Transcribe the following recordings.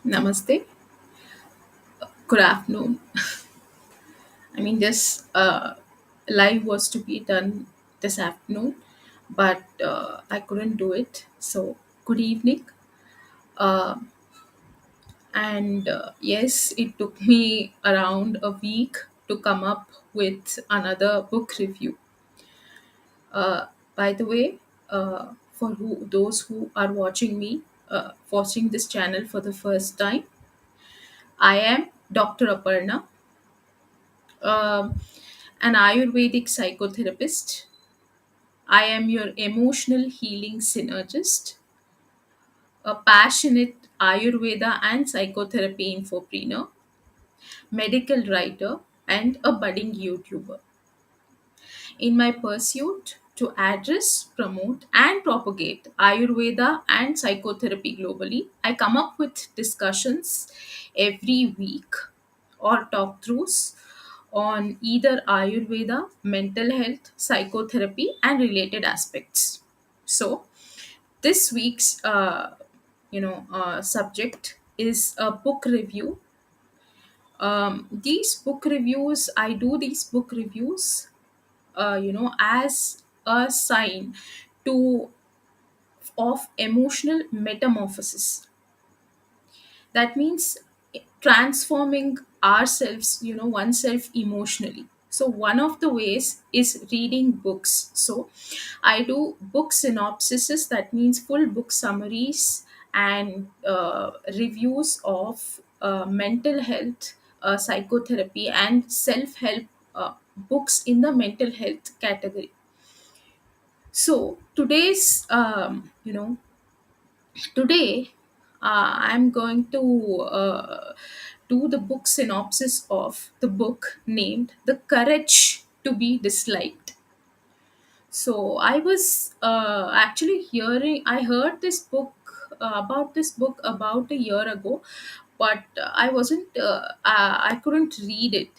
Namaste. Good afternoon. This live was to be done this afternoon, but I couldn't do it. So, good evening. Uh, and yes, it took me around a week to come up with another book review. Uh, by the way, for those who are watching this channel for the first time, I am Dr. Aparna, um, an Ayurvedic psychotherapist. I am your emotional healing synergist, a passionate Ayurveda and psychotherapy infopreneur, medical writer, and a budding YouTuber. In my pursuit to address, promote, and propagate Ayurveda and psychotherapy globally, I come up with discussions every week or talk throughs on either Ayurveda, mental health, psychotherapy, and related aspects. So, this week's subject is a book review. These book reviews, I do these book reviews as a sign to of emotional metamorphosis. That means transforming ourselves, oneself emotionally. So one of the ways is reading books. So I do book synopsises, that means full book summaries and reviews of mental health, psychotherapy, and self-help books in the mental health category. So today I'm going to do the book synopsis of the book named The Courage to Be Disliked. So I was actually I heard this book about this book about a year ago, but I couldn't read it.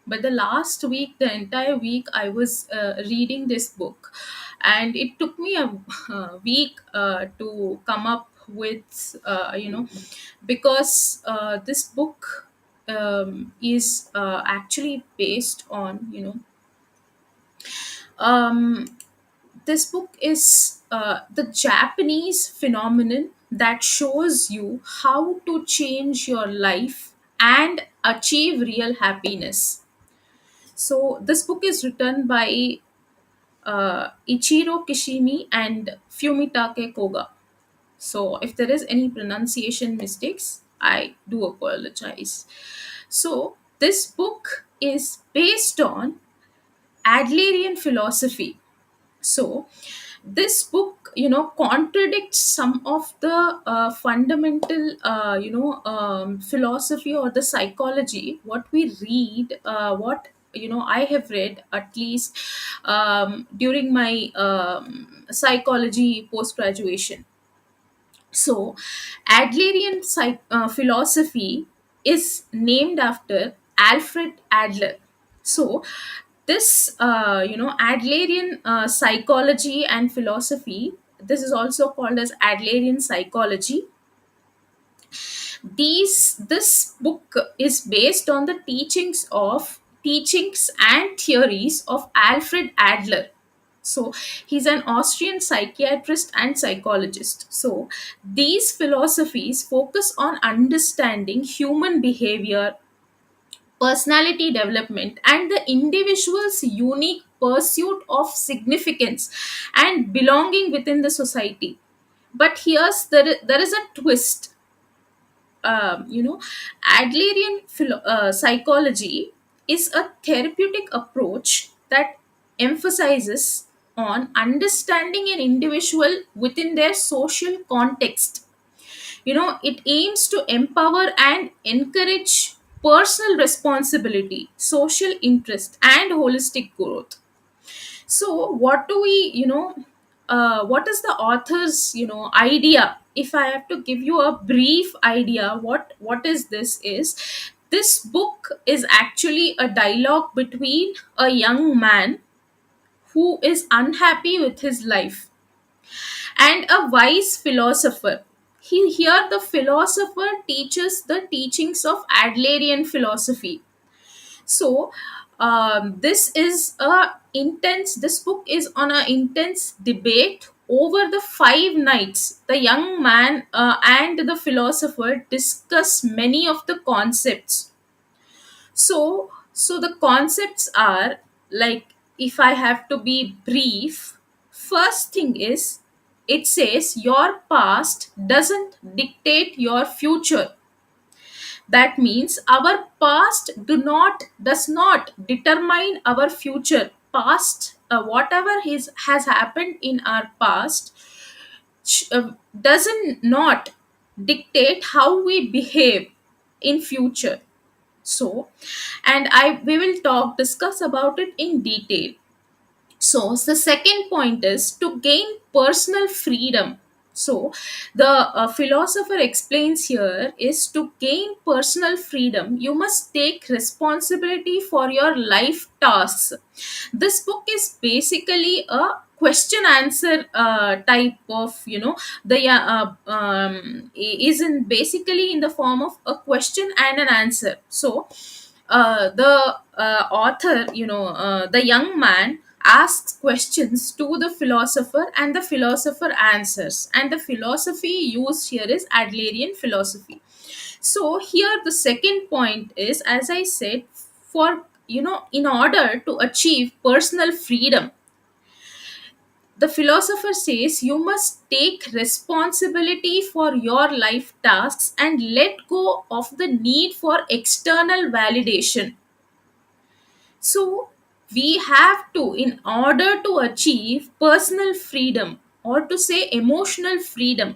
But the last week, the entire week, I was reading this book, and it took me a, week to come up with, because this book is actually based on, um, this book is the Japanese phenomenon that shows you how to change your life and achieve real happiness. So, this book is written by Ichiro Kishimi and Fumitake Koga. So, if there is any pronunciation mistakes, I do apologize. So, this book is based on Adlerian philosophy. So this book, contradicts some of the fundamental, philosophy or the psychology what we read, what I have read at least during my psychology post graduation. So Adlerian philosophy is named after Alfred Adler. So this Adlerian psychology and philosophy, this is also called as Adlerian psychology. This book is based on the teachings and theories of Alfred Adler. So he's an Austrian psychiatrist and psychologist. So these philosophies focus on understanding human behavior, personality development, and the individual's unique pursuit of significance and belonging within the society. But there is a twist. You know, Adlerian psychology is a therapeutic approach that emphasizes on understanding an individual within their social context. It aims to empower and encourage personal responsibility, social interest, and holistic growth. So what do we what is the author's idea? If I have to give you a brief idea, what is this book is actually a dialogue between a young man who is unhappy with his life and a wise philosopher. here the philosopher teaches the teachings of Adlerian philosophy. So this book is on an intense debate over the 5 nights. The young man and the philosopher discuss many of the concepts. So the concepts are, like, if I have to be brief, first thing is, it says your past doesn't dictate your future. That means our past does not determine our future. Past, whatever has happened in our past, doesn't not dictate how we behave in future. So, and I we will discuss about it in detail. So the second point is to gain personal freedom. So the philosopher explains here is to gain personal freedom, you must take responsibility for your life tasks. This book is basically a question answer type of, the is in basically in the form of a question and an answer. So the author, the young man asks questions to the philosopher, and the philosopher answers, and the philosophy used here is Adlerian philosophy. So here the second point is, as I said, for, in order to achieve personal freedom, the philosopher says you must take responsibility for your life tasks and let go of the need for external validation. So we have to, in order to achieve personal freedom, or to say emotional freedom,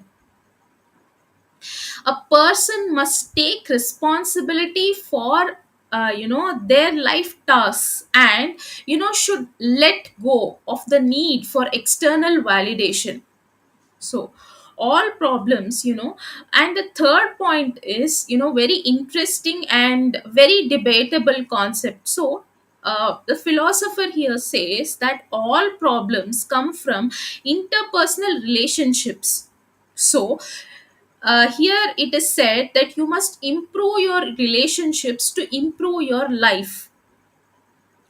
a person must take responsibility for their life tasks, and should let go of the need for external validation. So all problems, and the third point is, very interesting and very debatable concept. So the philosopher here says that all problems come from interpersonal relationships. So here it is said that you must improve your relationships to improve your life.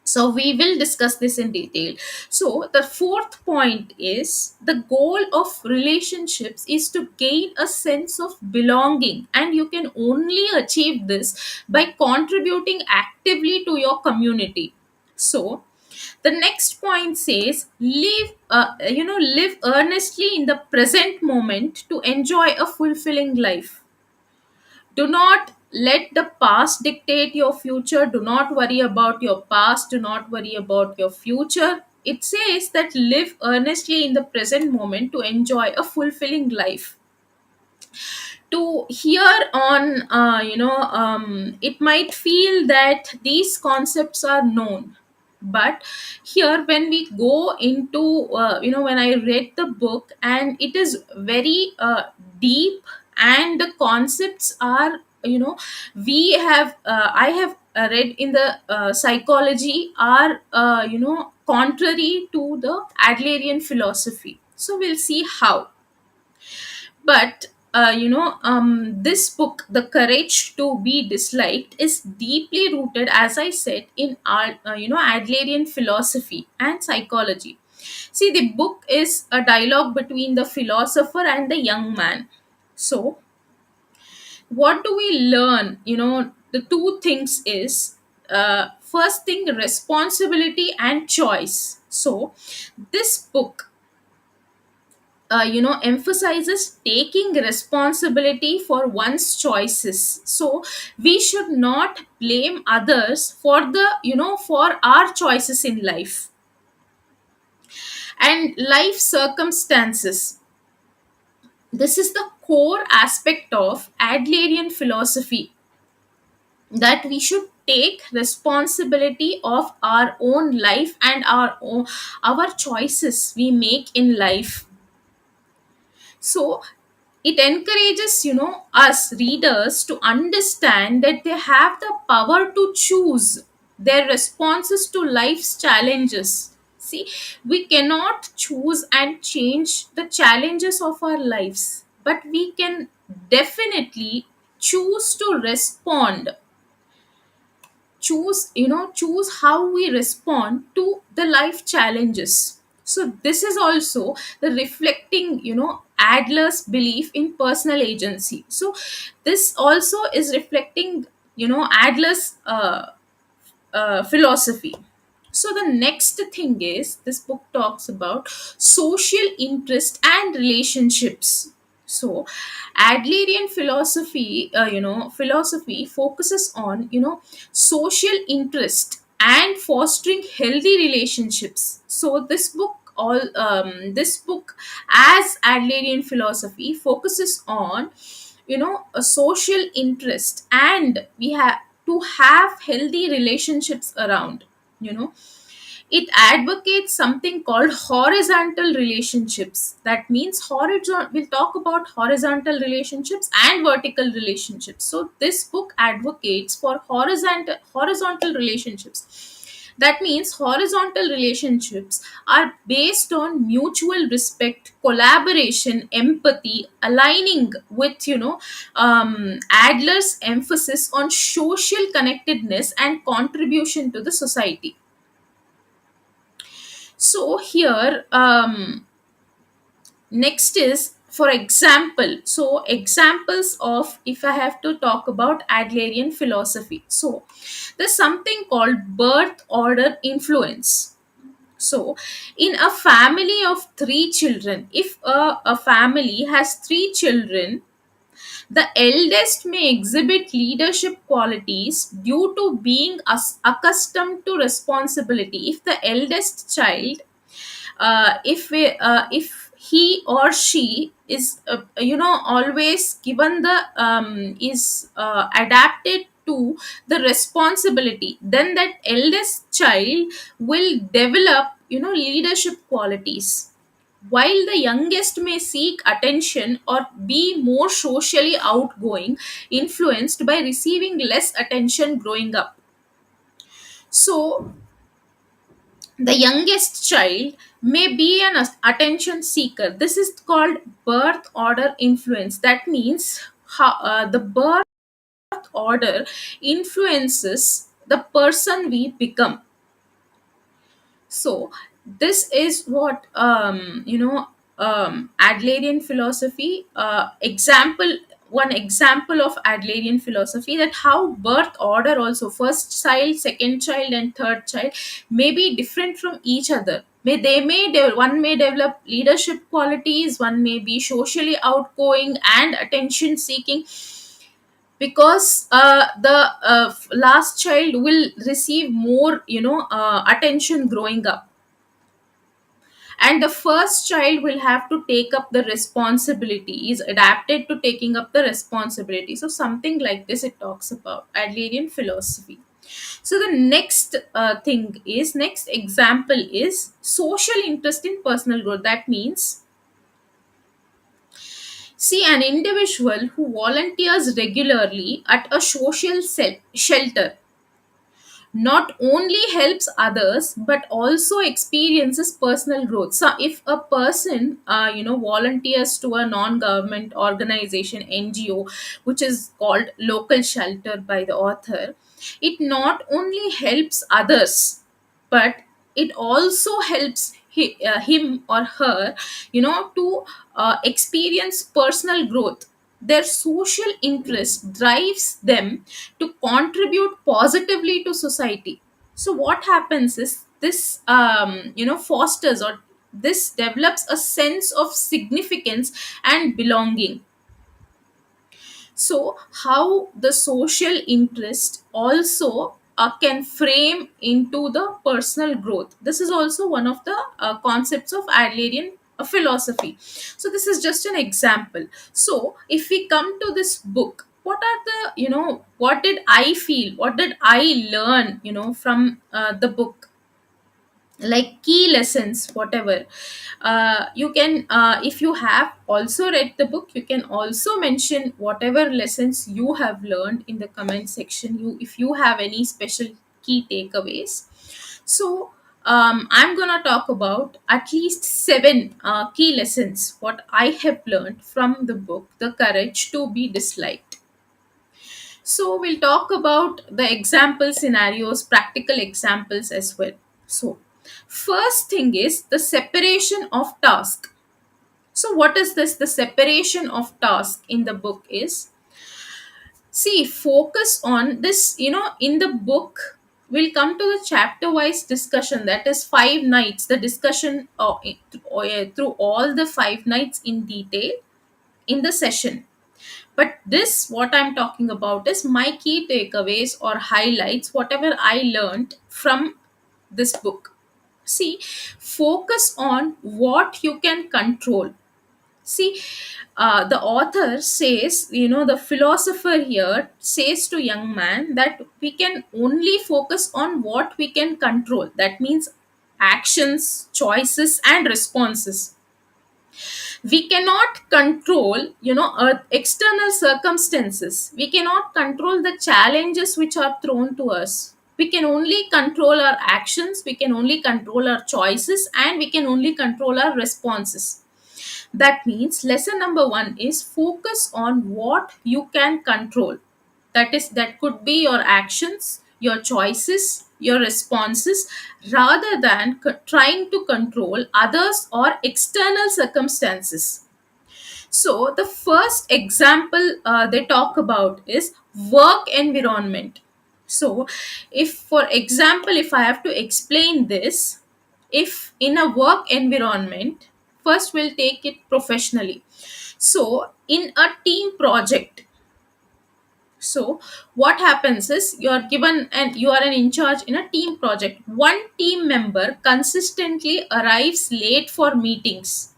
So we will discuss this in detail. So the fourth point is, the goal of relationships is to gain a sense of belonging, and you can only achieve this by contributing actively to your community. So the next point says, live earnestly in the present moment to enjoy a fulfilling life. Do not let the past dictate your future. Do not worry about your past. Do not worry about your future. It says that live earnestly in the present moment to enjoy a fulfilling life. To here on, it might feel that these concepts are known, but here when we go into, when I read the book, and it is very deep, and the concepts are, we have I have read in the psychology, are contrary to the Adlerian philosophy. So we'll see how. But this book, The Courage to Be Disliked, is deeply rooted, as I said, in our, Adlerian philosophy and psychology. See, the book is a dialogue between the philosopher and the young man. So what do we learn? The two things is, first thing, responsibility and choice. So this book emphasizes taking responsibility for one's choices. So we should not blame others for the, for our choices in life and life circumstances. This is the core aspect of Adlerian philosophy, that we should take responsibility of our own life and our choices we make in life. So it encourages, us readers to understand that they have the power to choose their responses to life's challenges. See, we cannot choose and change the challenges of our lives, but we can definitely choose to respond, choose how we respond to the life challenges. So this is also the reflecting, Adler's belief in personal agency. So this also is reflecting, Adler's philosophy. So the next thing is, this book talks about social interest and relationships. So Adlerian philosophy, philosophy focuses on, social interest and fostering healthy relationships. So this book, as Adlerian philosophy, focuses on, a social interest, and we have to have healthy relationships around, you know it advocates something called horizontal relationships. That means horizontal, we'll talk about horizontal relationships and vertical relationships. So this book advocates for horizontal relationships. That means horizontal relationships are based on mutual respect, collaboration, empathy, aligning with, Adler's emphasis on social connectedness and contribution to the society. So here, next is, for example, so examples of, if I have to talk about Adlerian philosophy, so there's something called birth order influence. So in a family of three children, if a family has three children, the eldest may exhibit leadership qualities due to being accustomed to responsibility. If the eldest child, if he or she is, always given the, is adapted to the responsibility, then that eldest child will develop, leadership qualities, while the youngest may seek attention or be more socially outgoing, influenced by receiving less attention growing up. So the youngest child may be an attention seeker. This is called birth order influence. That means the birth order influences the person we become. So this is what, Adlerian philosophy, example one example of Adlerian philosophy, that how birth order, also first child, second child, and third child, may be different from each other. One may develop leadership qualities, one may be socially outgoing and attention seeking, because the last child will receive more, attention growing up, and the first child will have to take up the responsibility, is adapted to taking up the responsibility. So something like this it talks about Adlerian philosophy. So the next example is social interest in personal growth. That means, see, an individual who volunteers regularly at a social shelter not only helps others but also experiences personal growth. So if a person, volunteers to a non-government organization, NGO, which is called local shelter by the author, it not only helps others, but it also helps him or her, to experience personal growth. Their social interest drives them to contribute positively to society. So what happens is, this, fosters, or this develops a sense of significance and belonging. So how the social interest also can frame into the personal growth, this is also one of the concepts of Adlerian philosophy. So this is just an example. So if we come to this book, what are the, what did I feel, what did I learn, from the book, like key lessons, whatever. You can, if you have also read the book, you can also mention whatever lessons you have learned in the comment section, if you have any special key takeaways. So I'm gonna talk about at least seven key lessons what I have learned from the book, The Courage to Be Disliked. So we'll talk about the example scenarios, practical examples as well. So first thing is the separation of task. So what is this? The separation of task in the book is, see, focus on this, in the book we'll come to the chapter wise discussion, that is 5 nights, the discussion through all the 5 nights in detail in the session. But this, what I'm talking about, is my key takeaways or highlights, whatever I learned from this book. See, focus on what you can control. See, the author says, the philosopher here says to young man that we can only focus on what we can control. That means actions, choices, and responses. We cannot control, external circumstances. We cannot control the challenges which are thrown to us. We can only control our actions, we can only control our choices, and we can only control our responses. That means lesson number 1 is focus on what you can control. That could be your actions, your choices, your responses, rather than trying to control others or external circumstances. So the first example they talk about is work environment. So if, for example, if I have to explain this, if in a work environment, first we'll take it professionally. So in a team project, so what happens is you are given and you are an in charge in a team project. One team member consistently arrives late for meetings,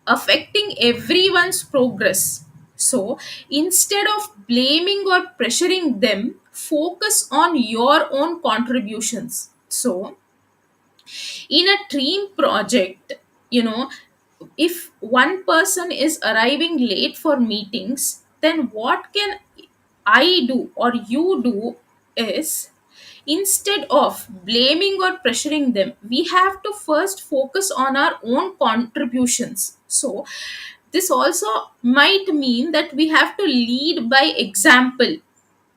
affecting everyone's progress. So instead of blaming or pressuring them, focus on your own contributions. So in a team project, you know if one person is arriving late for meetings, then what can I do or you do is, instead of blaming or pressuring them, we have to first focus on our own contributions. So this also might mean that we have to lead by example.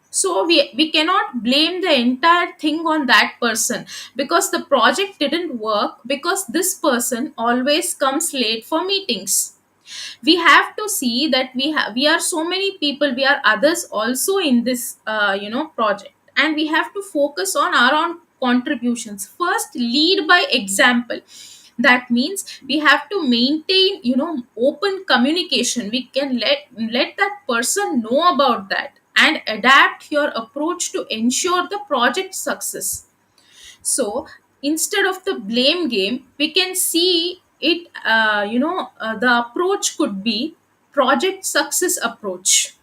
So we cannot blame the entire thing on that person, because the project didn't work because this person always comes late for meetings. We have to see that we are so many people, we are others also in this project, and we have to focus on our own contributions. First, lead by example. That means we have to maintain open communication. We can let that person know about that and adapt your approach to ensure the project success. So instead of the blame game, we can see it, the approach could be project success approach.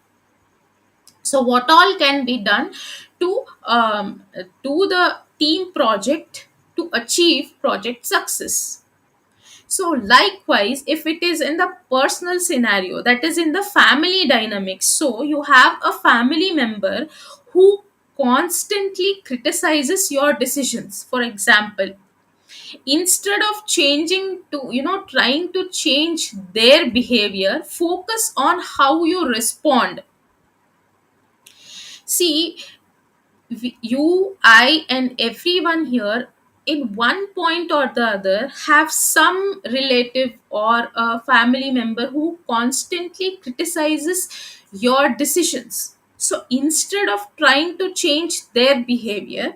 So what all can be done to the team project to achieve project success. So likewise, if it is in the personal scenario, that is in the family dynamics, so you have a family member who constantly criticizes your decisions. For example, instead of changing to, trying to change their behavior, focus on how you respond. See, you, I, and everyone here, in one point or the other, have some relative or a family member who constantly criticizes your decisions. So instead of trying to change their behavior,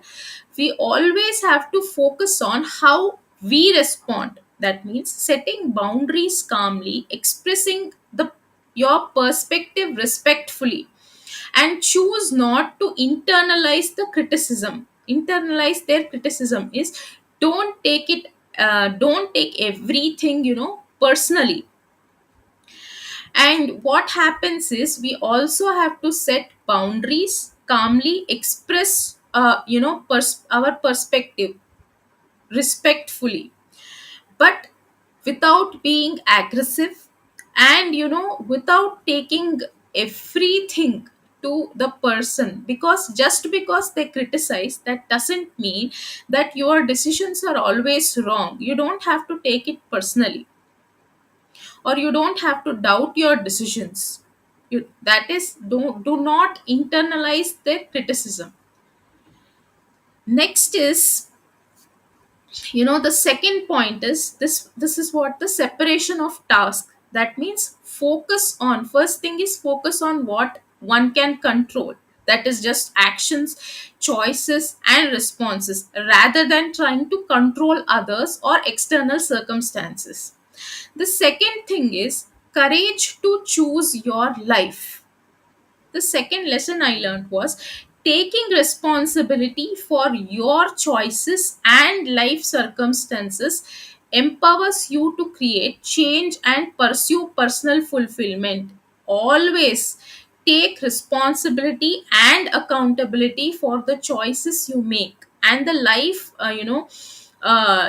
we always have to focus on how we respond. That means setting boundaries calmly, expressing your perspective respectfully, and choose not to internalize the criticism. Internalize their criticism is, don't take it, don't take everything personally. And what happens is, we also have to set boundaries, calmly express our perspective respectfully, but without being aggressive, and without taking everything to the person, because just because they criticize, that doesn't mean that your decisions are always wrong. You don't have to take it personally, or you don't have to doubt your decisions. That is, do not internalize their criticism. Next is, the second point is this is what the separation of task. That means focus on, first thing is focus on what one can control, that is just actions, choices and responses, rather than trying to control others or external circumstances. The second thing is courage to choose your life. The second lesson I learned was taking responsibility for your choices and life circumstances empowers you to create change and pursue personal fulfillment. Always take responsibility and accountability for the choices you make and the life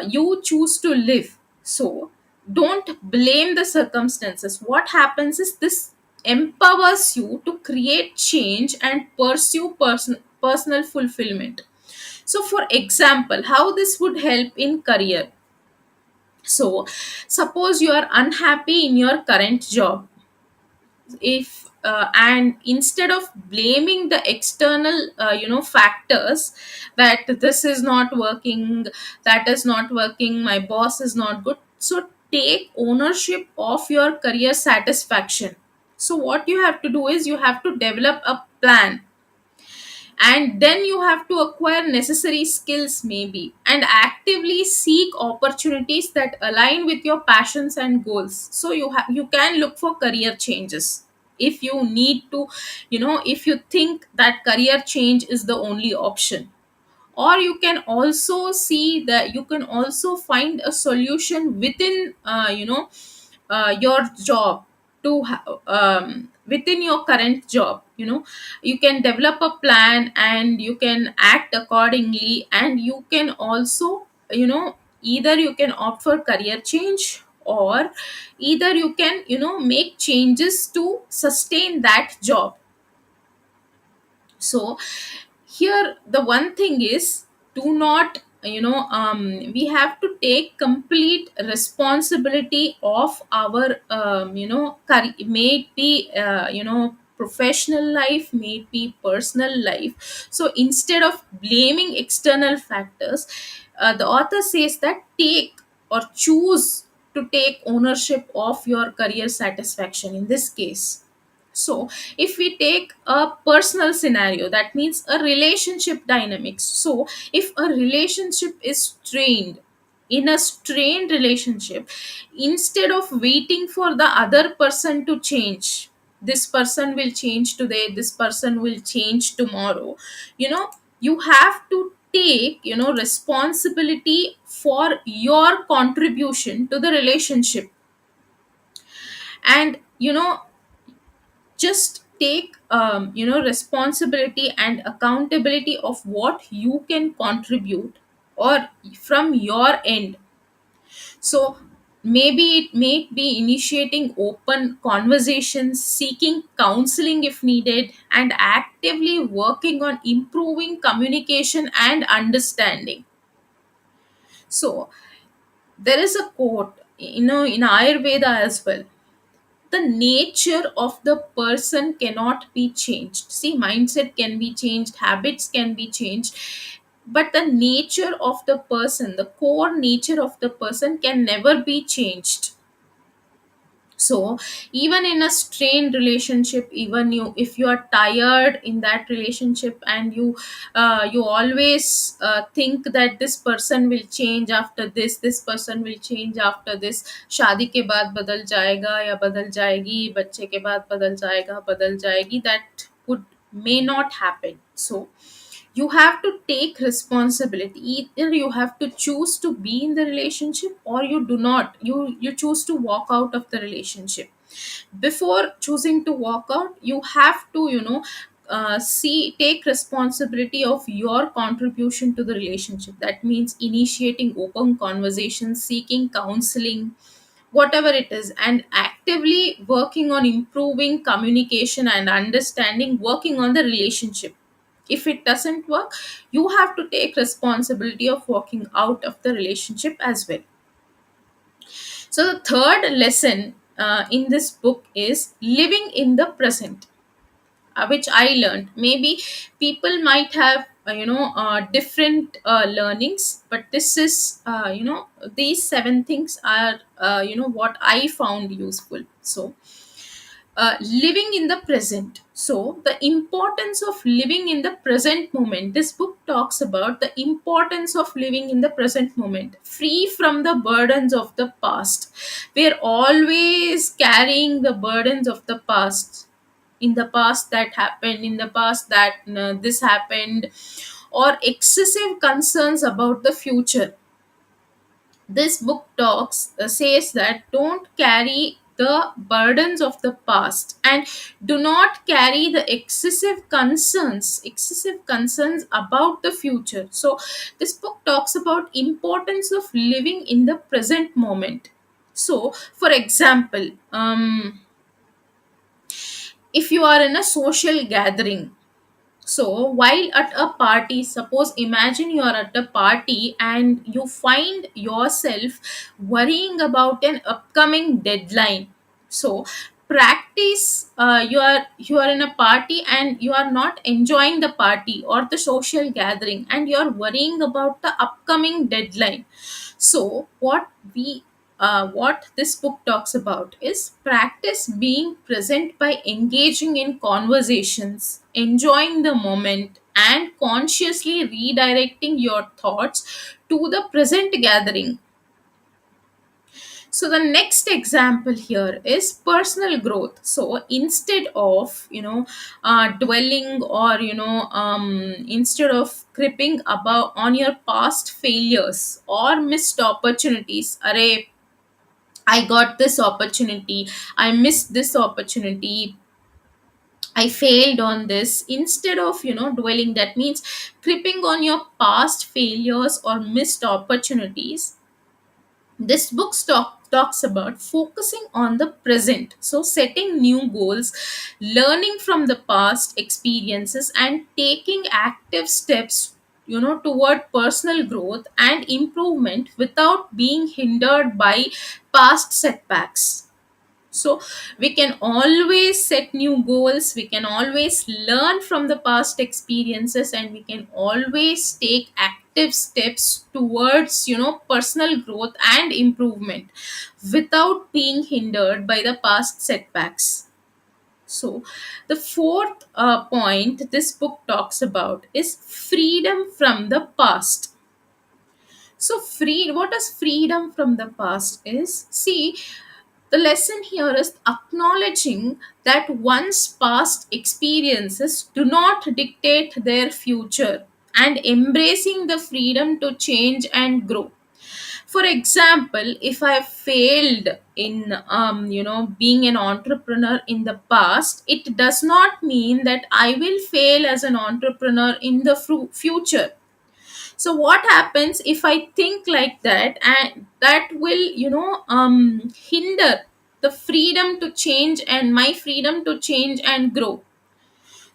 you choose to live. So don't blame the circumstances. What happens is this empowers you to create change and pursue personal fulfillment. So for example, how this would help in career. So suppose you are unhappy in your current job. If and instead of blaming the external factors, that this is not working, that is not working, my boss is not good, so take ownership of your career satisfaction. So what you have to do is you have to develop a plan, and then you have to acquire necessary skills maybe, and actively seek opportunities that align with your passions and goals. So you can look for career changes if you need to, if you think that career change is the only option. Or you can also see that you can also find a solution within your job within your current job. You can develop a plan and you can act accordingly, and you can also, either you can opt for career change, or either you can, make changes to sustain that job. So here the one thing is, do not, we have to take complete responsibility of our may it be professional life, may it be personal life. So instead of blaming external factors, the author says that take or choose to take ownership of your career satisfaction in this case. So if we take a personal scenario, that means a relationship dynamics. So if a relationship is strained, in a strained relationship, instead of waiting for the other person to change, this person will change today, this person will change tomorrow, you know you have to take, responsibility for your contribution to the relationship. And just take, responsibility and accountability of what you can contribute, or from your end. So maybe it may be initiating open conversations, seeking counseling if needed, and actively working on improving communication and understanding. So there is a quote, in Ayurveda as well: the nature of the person cannot be changed. See, mindset can be changed, habits can be changed, but the nature of the person, the core nature of the person, can never be changed. So even in a strained relationship, even you, if you are tired in that relationship, and you always think that this person will change after this person will change after this, शादी के बाद बदल जाएगा या बदल जाएगी, बच्चे के बाद बदल जाएगा बदल जाएगी, that would may not happen. So you have to take responsibility. Either you have to choose to be in the relationship, or you do not, you choose to walk out of the relationship. Before choosing to walk out, you have to, see, take responsibility of your contribution to the relationship. That means initiating open conversations, seeking counseling, whatever it is, and actively working on improving communication and understanding, working on the relationship. If it doesn't work, you have to take responsibility of walking out of the relationship as well. So the third lesson in this book is living in the present, which I learned. Maybe people might have different learnings, but this is these seven things are what I found useful. So living in the present. So, the importance of living in the present moment. This book talks about the importance of living in the present moment, free from the burdens of the past. We're always carrying the burdens of the past. In the past, that happened, in the past, that this happened, or excessive concerns about the future. This book talks says that don't carry the burdens of the past, and do not carry the excessive concerns about the future. So this book talks about importance of living in the present moment. So for example, if you are in a social gathering, so while at a party, suppose imagine you are at a party and you find yourself worrying about an upcoming deadline. So practice, you are in a party and you are not enjoying the party or the social gathering, and you are worrying about the upcoming deadline. So what this book talks about is practice being present by engaging in conversations, enjoying the moment, and consciously redirecting your thoughts to the present gathering. So the next example here is personal growth. So instead of dwelling, or instead of cripping about on your past failures or missed opportunities, array, I got this opportunity, I missed this opportunity, I failed on this. Instead of dwelling, that means cripping on your past failures or missed opportunities. This book talks about focusing on the present. So setting new goals, learning from the past experiences, and taking active steps toward personal growth and improvement without being hindered by past setbacks. So we can always set new goals, we can always learn from the past experiences, and we can always take active steps towards personal growth and improvement without being hindered by the past setbacks. So the fourth point this book talks about is freedom from the past. So free, what does freedom from the past is? See, the lesson here is acknowledging that one's past experiences do not dictate their future, and embracing the freedom to change and grow. For example, if I failed in being an entrepreneur in the past, it does not mean that I will fail as an entrepreneur in the future. So what happens if I think like that, and that will hinder the freedom to change and my freedom to change and grow.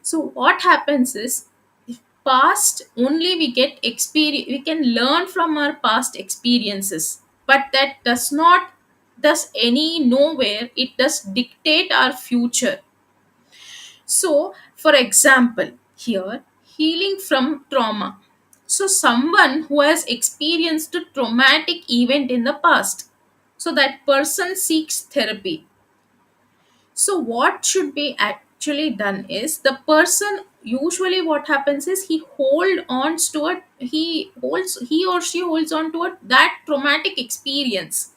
So what happens is, if past only we get experience, we can learn from our past experiences, but that does not, does any nowhere it does dictate our future. So, for example, here, healing from trauma. So, someone who has experienced a traumatic event in the past, so that person seeks therapy. So, what should be actually done is, the person, usually what happens is, he or she holds on to that traumatic experience.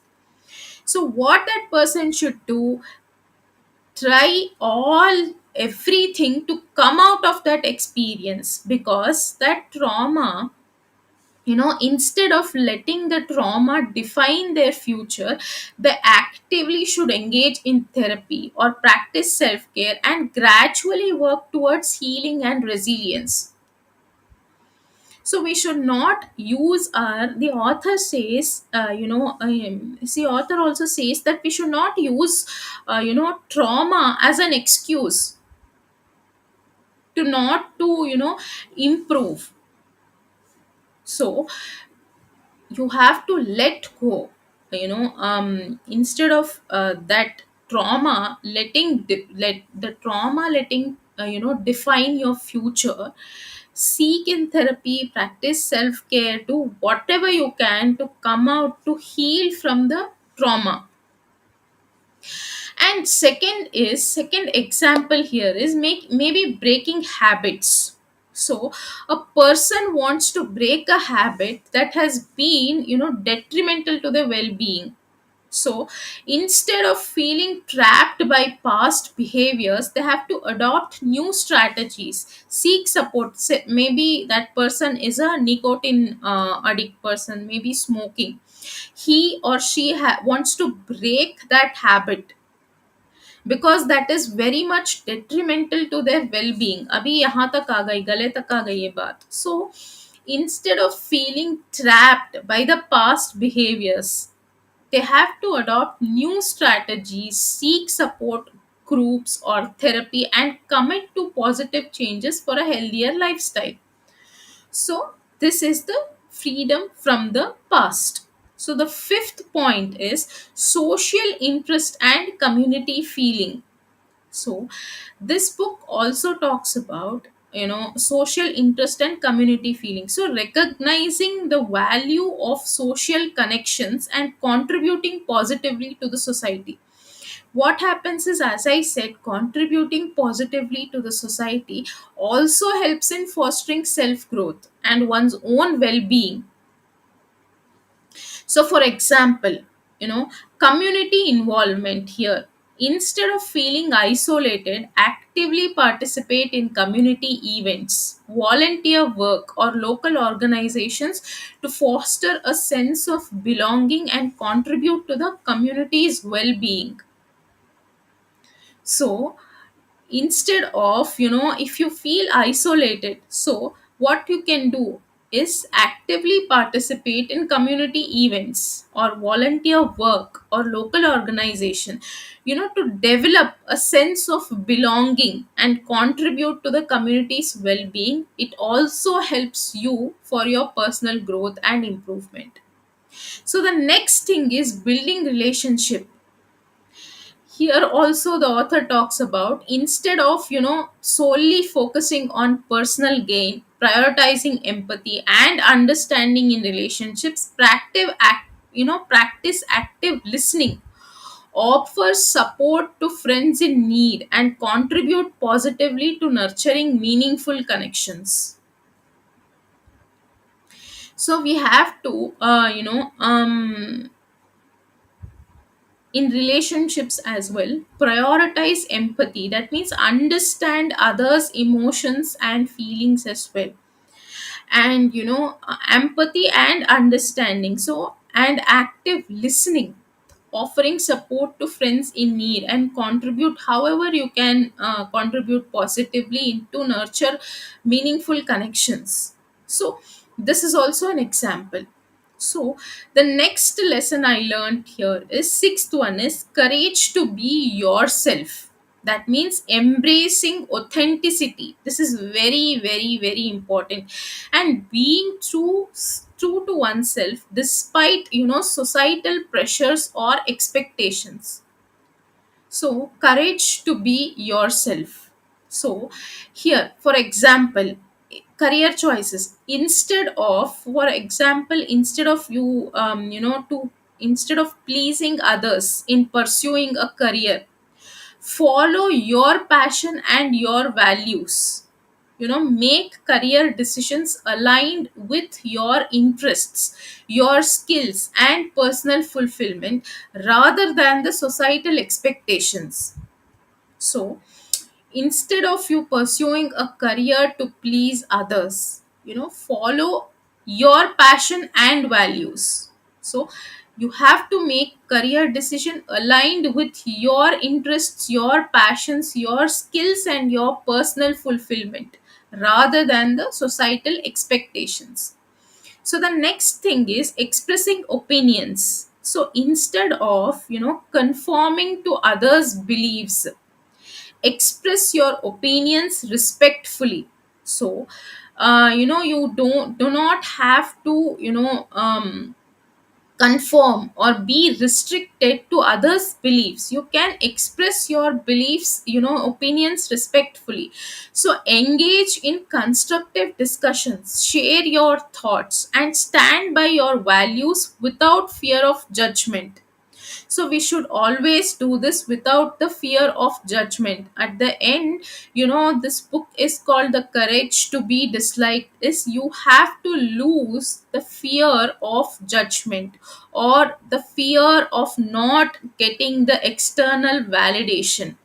So, what that person should do, try all everything to come out of that experience, because that trauma, instead of letting the trauma define their future, they actively should engage in therapy or practice self-care and gradually work towards healing and resilience. So we should not use our, the author says, see, author also says that we should not use trauma as an excuse to not to improve. So you have to let go, instead of that trauma letting let the trauma letting define your future. Seek in therapy, practice self care, do whatever you can to come out to heal from the trauma. And second example here is make maybe breaking habits. So a person wants to break a habit that has been detrimental to their well-being. So instead of feeling trapped by past behaviors, they have to adopt new strategies, seek support. Maybe that person is a nicotine addict person, maybe smoking. He or she wants to break that habit because that is very much detrimental to their well-being. अभी यहाँ तक आ गई, गले तक आ गई ये बात. So instead of feeling trapped by the past behaviors, they have to adopt new strategies, seek support groups or therapy, and commit to positive changes for a healthier lifestyle. So, this is the freedom from the past. So, the fifth point is social interest and community feeling. So this book also talks about social interest and community feeling. So recognizing the value of social connections and contributing positively to the society. What happens is, as I said, contributing positively to the society also helps in fostering self growth and one's own well-being. So for example, community involvement here. Instead of feeling isolated, actively participate in community events, volunteer work, or local organizations to foster a sense of belonging and contribute to the community's well-being. So instead of if you feel isolated, so what you can do is actively participate in community events or volunteer work or local organization, to develop a sense of belonging and contribute to the community's well-being. It also helps you for your personal growth and improvement. So the next thing is building relationship. Here also the author talks about, instead of solely focusing on personal gain, prioritizing empathy and understanding in relationships, practice active listening, offer support to friends in need, and contribute positively to nurturing meaningful connections. So we have to in relationships as well, prioritize empathy. That means understand others emotions and feelings as well. And empathy and understanding, so and active listening, offering support to friends in need, and contribute however you can contribute positively to nurture meaningful connections. So this is also an example. So the next lesson I learned here is sixth one is courage to be yourself. That means embracing authenticity. This is very, very, very important. And being true to oneself despite societal pressures or expectations. So courage to be yourself. So here, for example, career choices. Instead of you to instead of pleasing others in pursuing a career, follow your passion and your values. Make career decisions aligned with your interests, your skills and personal fulfillment rather than the societal expectations. So instead of you pursuing a career to please others, follow your passion and values. So You have to make career decision aligned with your interests, your passions, your skills, and your personal fulfillment rather than the societal expectations. So the next thing is expressing opinions. So instead of, conforming to others beliefs, express your opinions respectfully. So you do not have to, conform or be restricted to others beliefs. You can express your beliefs, opinions respectfully. So engage in constructive discussions, share your thoughts, and stand by your values without fear of judgment. So we should always do this without the fear of judgment. At the end, this book is called The Courage to Be Disliked. Is you have to lose the fear of judgment, or the fear of not getting the external validation.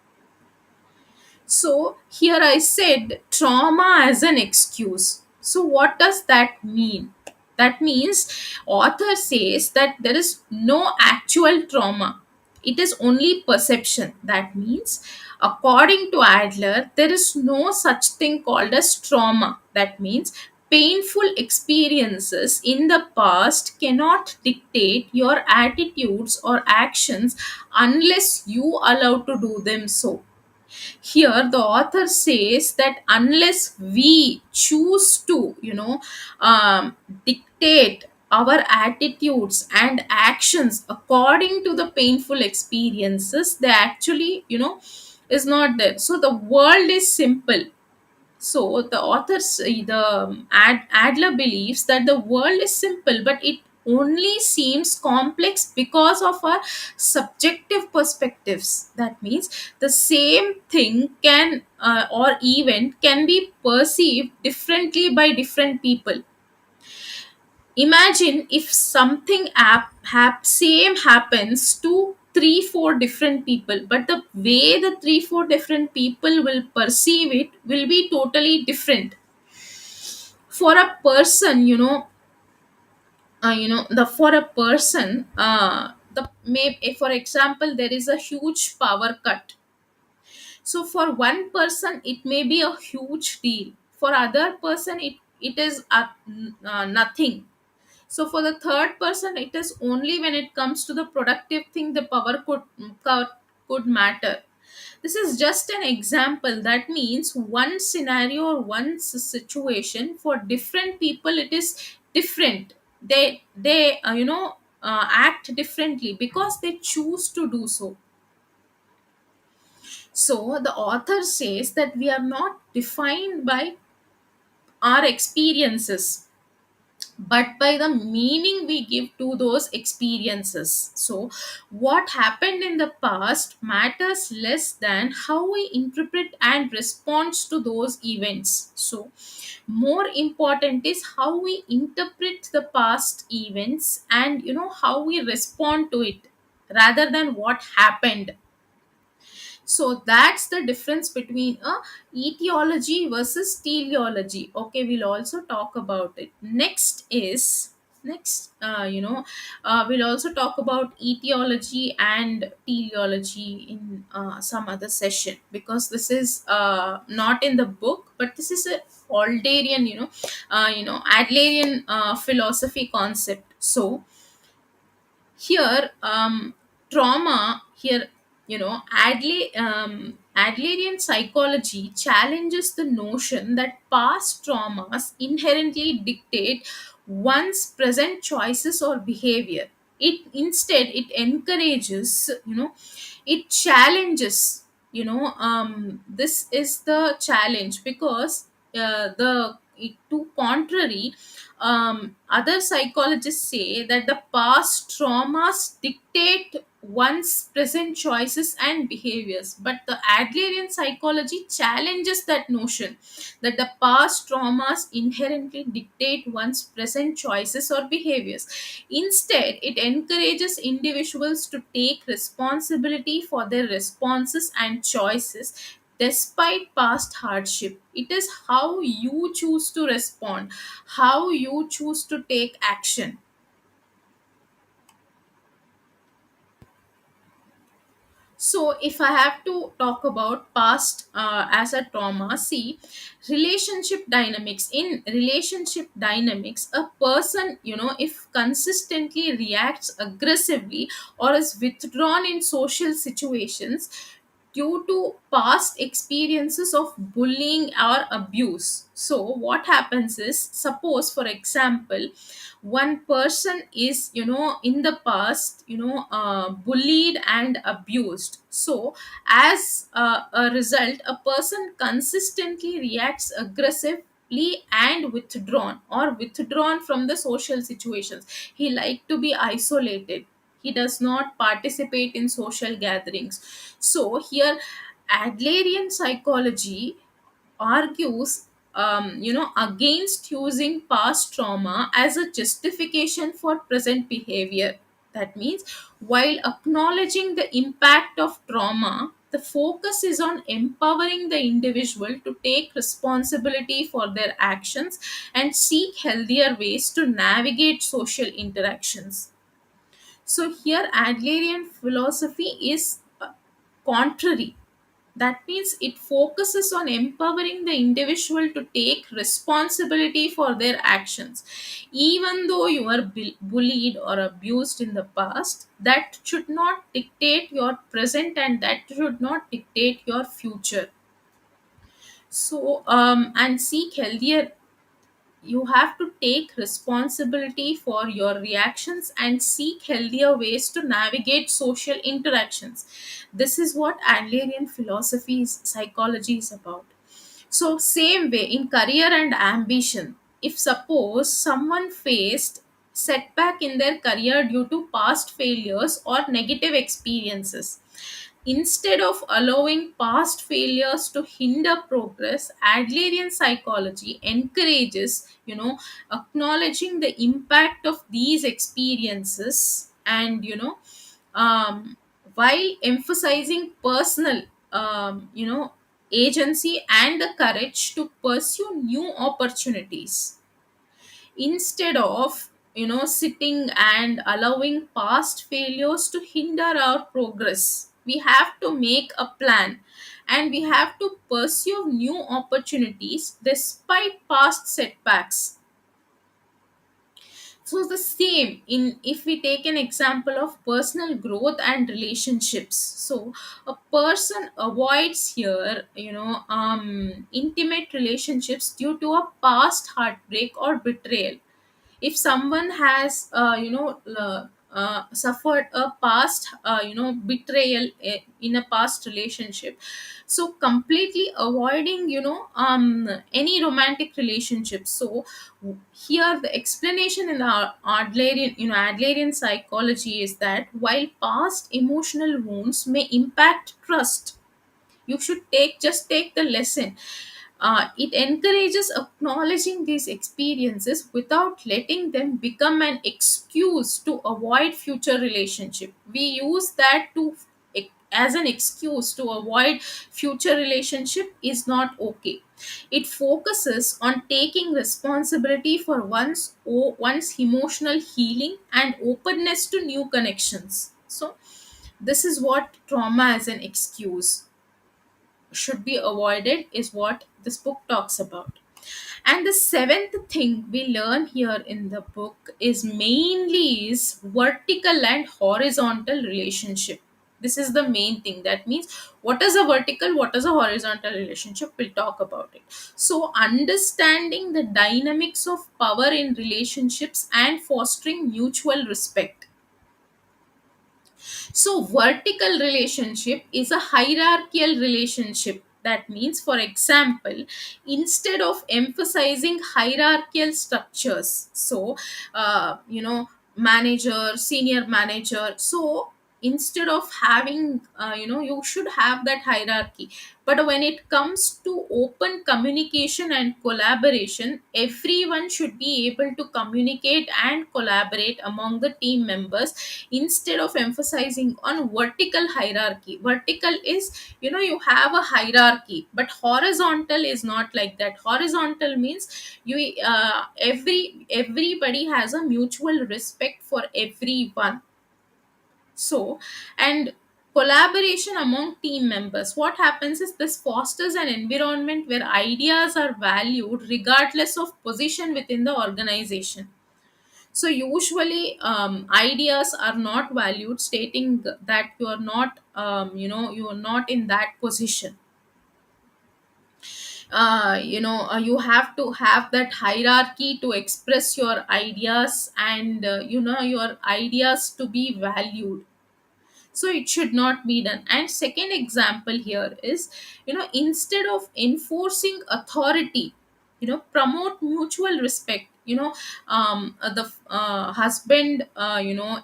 So here I said trauma as an excuse. So what does that mean? That means author says that there is no actual trauma. It is only perception. That means according to Adler, there is no such thing called as trauma. That means painful experiences in the past cannot dictate your attitudes or actions unless you allow to do them so. Here the author says that unless we choose to, dictate our attitudes and actions according to the painful experiences, they actually, is not there. So the world is simple. So the authors, Adler believes that the world is simple, but it only seems complex because of our subjective perspectives. That means the same thing can, or event can be perceived differently by different people. Imagine if something same happens to 3 4 different people, but the way the 3 4 different people will perceive it will be totally different. For a person, the for a person, the may for example, there is a huge power cut. So for one person it may be a huge deal, for other person it is nothing. So for the third person, it is only when it comes to the productive thing the power could matter. This is just an example. That means one scenario or one situation for different people it is different. They act differently because they choose to do so. So the author says that we are not defined by our experiences, but by the meaning we give to those experiences. So, what happened in the past matters less than how we interpret and respond to those events. So, more important is how we interpret the past events and, how we respond to it rather than what happened. So that's the difference between a etiology versus teleology. Okay, we'll also talk about it. We'll also talk about etiology and teleology in some other session, because this is not in the book, but this is a Alderian, Adlerian philosophy concept. So here, trauma here, Adlerian psychology challenges the notion that past traumas inherently dictate one's present choices or behavior. It encourages, it challenges, this is the challenge, because to contrary, other psychologists say that the past traumas dictate one's present choices and behaviors, but the Adlerian psychology challenges that notion that the past traumas inherently dictate one's present choices or behaviors. Instead, it encourages individuals to take responsibility for their responses and choices despite past hardship. It is how you choose to respond, how you choose to take action. So if I have to talk about past as a trauma, see, relationship dynamics, in relationship dynamics, a person, if consistently reacts aggressively or is withdrawn in social situations due to past experiences of bullying or abuse. So what happens is, suppose for example, one person is, in the past, bullied and abused. So as a result, a person consistently reacts aggressively and withdrawn from the social situations. He like to be isolated. He does not participate in social gatherings. So here, Adlerian psychology argues, against using past trauma as a justification for present behavior. That means, while acknowledging the impact of trauma, the focus is on empowering the individual to take responsibility for their actions and seek healthier ways to navigate social interactions. So here, Adlerian philosophy is contrary. That means it focuses on empowering the individual to take responsibility for their actions. Even though you are bullied or abused in the past, that should not dictate your present and that should not dictate your future. So, and seek healthier, you have to take responsibility for your reactions and seek healthier ways to navigate social interactions. This is what Adlerian philosophy's psychology is about. So same way in career and ambition, if suppose someone faced setback in their career due to past failures or negative experiences, instead of allowing past failures to hinder progress, Adlerian psychology encourages, acknowledging the impact of these experiences and, um, while emphasizing personal, agency and the courage to pursue new opportunities, instead of, sitting and allowing past failures to hinder our progress. We have to make a plan and we have to pursue new opportunities despite past setbacks. So the same in, if we take an example of personal growth and relationships. So a person avoids here, intimate relationships due to a past heartbreak or betrayal. If someone has, suffered a past, betrayal in a past relationship, so completely avoiding, any romantic relationship. So here the explanation in the Adlerian, Adlerian psychology is that while past emotional wounds may impact trust, you should take the lesson. It encourages acknowledging these experiences without letting them become an excuse to avoid future relationship. We use that to, as an excuse to avoid future relationship is not okay. It focuses on taking responsibility for one's emotional healing and openness to new connections. So this is what trauma as an excuse should be avoided is what this book talks about. And the seventh thing we learn here in the book is mainly is vertical and horizontal relationship. This is the main thing. That means, what is a vertical, what is a horizontal relationship, we'll talk about it. So understanding the dynamics of power in relationships and fostering mutual respect. So, vertical relationship is a hierarchical relationship. That means, for example, instead of emphasizing hierarchical structures, so, manager, senior manager, so instead of having, you should have that hierarchy. But when it comes to open communication and collaboration, everyone should be able to communicate and collaborate among the team members, instead of emphasizing on vertical hierarchy. Vertical is, you have a hierarchy, but horizontal is not like that. Horizontal means you, everybody has a mutual respect for everyone. So, and Collaboration among team members. What happens is this fosters an environment where ideas are valued regardless of position within the organization. So usually ideas are not valued, stating that you are not you are not in that position. You have to have that hierarchy to express your ideas, and your ideas to be valued. So it should not be done. And second example here is, instead of enforcing authority, promote mutual respect. The husband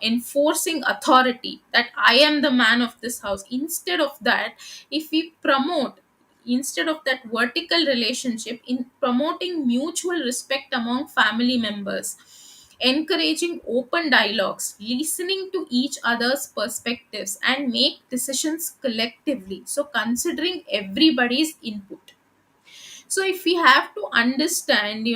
enforcing authority, that I am the man of this house. Instead of that, if we promote, instead of that vertical relationship, in promoting mutual respect among family members, encouraging open dialogues, listening to each other's perspectives, and make decisions collectively. So, considering everybody's input. So, if we have to understand,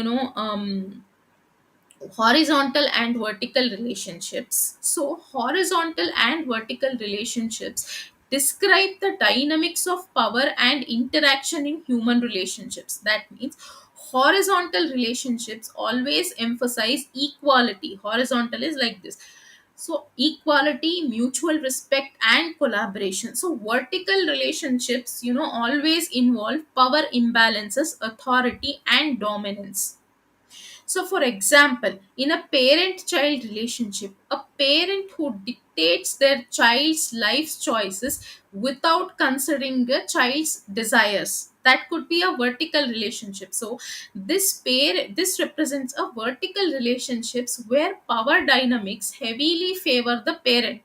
horizontal and vertical relationships. So, horizontal and vertical relationships describe the dynamics of power and interaction in human relationships. That means horizontal relationships always emphasize equality. Horizontal is like this. So, equality, mutual respect, and collaboration. So, vertical relationships, always involve power imbalances, authority, and dominance. So, for example, in a parent child relationship, a parent who dictates their child's life choices without considering the child's desires, that could be a vertical relationship. So, this represents a vertical relationships where power dynamics heavily favor the parent.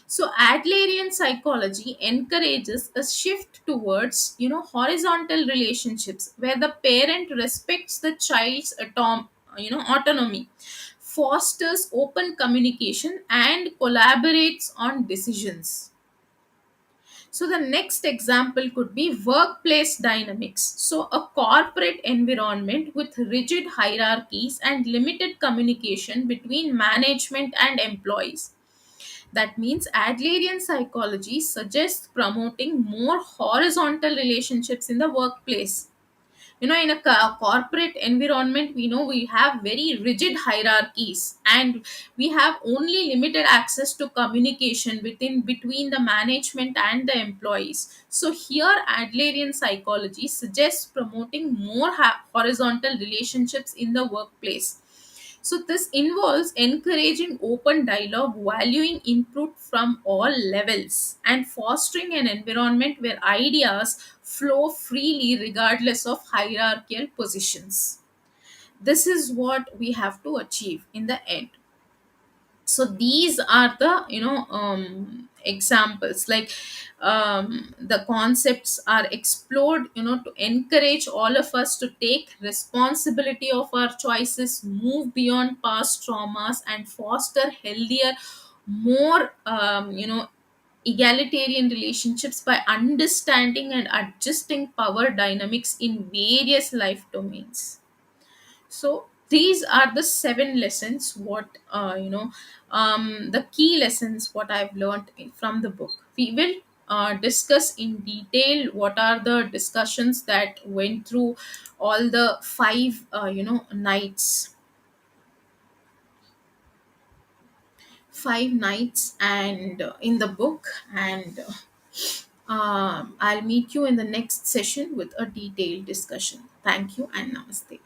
So Adlerian psychology encourages a shift towards, horizontal relationships where the parent respects the child's autonomy, fosters open communication, and collaborates on decisions. So the next example could be workplace dynamics. So a corporate environment with rigid hierarchies and limited communication between management and employees. That means Adlerian psychology suggests promoting more horizontal relationships in the workplace. In a corporate environment, we know we have very rigid hierarchies, and we have only limited access to communication between the management and the employees. So here Adlerian psychology suggests promoting more horizontal relationships in the workplace. So, this involves encouraging open dialogue, valuing input from all levels, and fostering an environment where ideas flow freely regardless of hierarchical positions. This is what we have to achieve in the end. So these are the examples, like the concepts are explored, to encourage all of us to take responsibility of our choices, move beyond past traumas, and foster healthier, more egalitarian relationships by understanding and adjusting power dynamics in various life domains. So these are the seven lessons, what the key lessons what I've learned from the book. We will discuss in detail what are the discussions that went through all the five nights and in the book. And I'll meet you in the next session with a detailed discussion. Thank you and namaste.